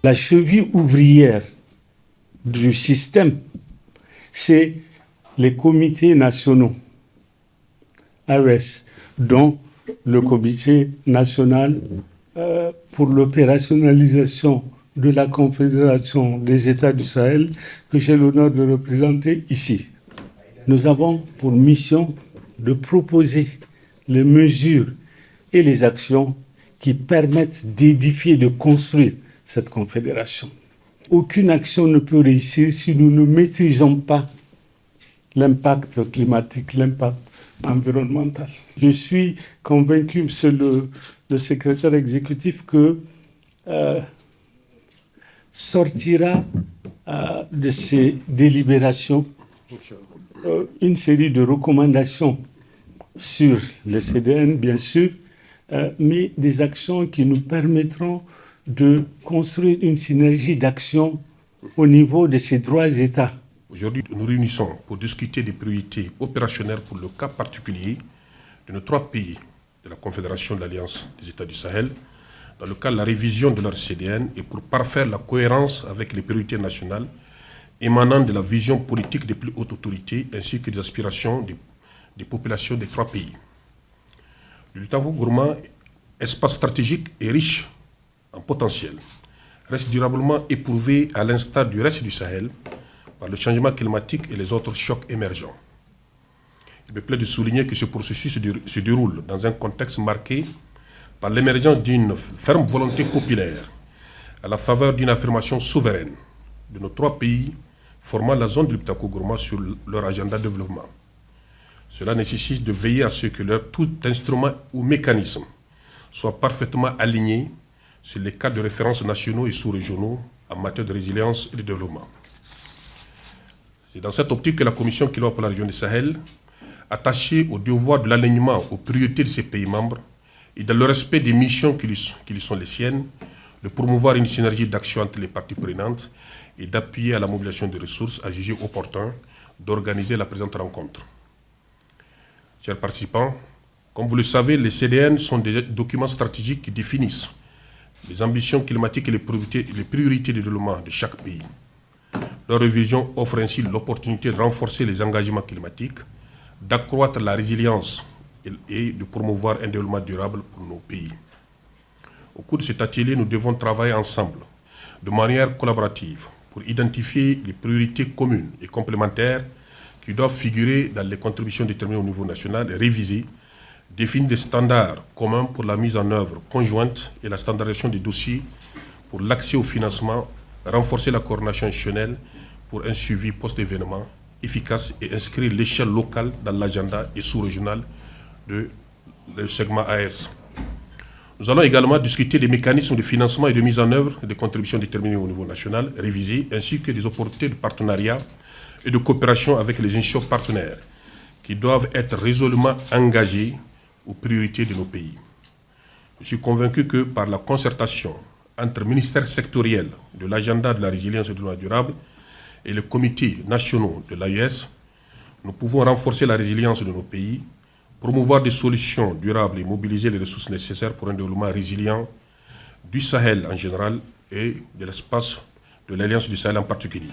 La cheville ouvrière du système, c'est les comités nationaux, AES, dont le comité national pour l'opérationnalisation de la Confédération des États du Sahel, que j'ai l'honneur de représenter ici. Nous avons pour mission de proposer les mesures et les actions qui permettent d'édifier, de construire cette confédération. Aucune action ne peut réussir si nous ne maîtrisons pas l'impact climatique, l'impact environnemental. Je suis convaincu, monsieur le secrétaire exécutif, que sortira de ces délibérations une série de recommandations sur le CDN, bien sûr, mais des actions qui nous permettront de construire une synergie d'action au niveau de ces trois États. Aujourd'hui, nous nous réunissons pour discuter des priorités opérationnelles pour le cas particulier de nos trois pays de la Confédération de l'Alliance des États du Sahel, dans le cadre de la révision de leur CDN et pour parfaire la cohérence avec les priorités nationales émanant de la vision politique des plus hautes autorités ainsi que des aspirations des populations des trois pays. Le Lutavo-Gourma, espace stratégique et riche en potentiel, reste durablement éprouvé à l'instar du reste du Sahel par le changement climatique et les autres chocs émergents. Il me plaît de souligner que ce processus se déroule dans un contexte marqué par l'émergence d'une ferme volonté populaire à la faveur d'une affirmation souveraine de nos trois pays formant la zone du Lutavo-Gourma sur leur agenda de développement. Cela nécessite de veiller à ce que tout instrument ou mécanisme soit parfaitement aligné sur les cadres de référence nationaux et sous-régionaux en matière de résilience et de développement. C'est dans cette optique que la Commission Quillois pour la région du Sahel, attachée au devoir de l'alignement aux priorités de ses pays membres et dans le respect des missions qui lui sont les siennes, de promouvoir une synergie d'action entre les parties prenantes et d'appuyer à la mobilisation de ressources, a jugé opportun d'organiser la présente rencontre. Chers participants, comme vous le savez, les CDN sont des documents stratégiques qui définissent les ambitions climatiques et les priorités de développement de chaque pays. Leur révision offre ainsi l'opportunité de renforcer les engagements climatiques, d'accroître la résilience et de promouvoir un développement durable pour nos pays. Au cours de cet atelier, nous devons travailler ensemble, de manière collaborative, pour identifier les priorités communes et complémentaires qui doivent figurer dans les contributions déterminées au niveau national et révisées, définir des standards communs pour la mise en œuvre conjointe et la standardisation des dossiers pour l'accès au financement, renforcer la coordination institutionnelle pour un suivi post-événement efficace et inscrire l'échelle locale dans l'agenda et sous-régional du segment AS. Nous allons également discuter des mécanismes de financement et de mise en œuvre des contributions déterminées au niveau national, révisées, ainsi que des opportunités de partenariat et de coopération avec les institutions partenaires qui doivent être résolument engagées aux priorités de nos pays. Je suis convaincu que par la concertation entre ministères sectoriels de l'agenda de la résilience et du développement durable et les comités nationaux de l'AES, nous pouvons renforcer la résilience de nos pays, promouvoir des solutions durables et mobiliser les ressources nécessaires pour un développement résilient du Sahel en général et de l'espace de l'Alliance du Sahel en particulier.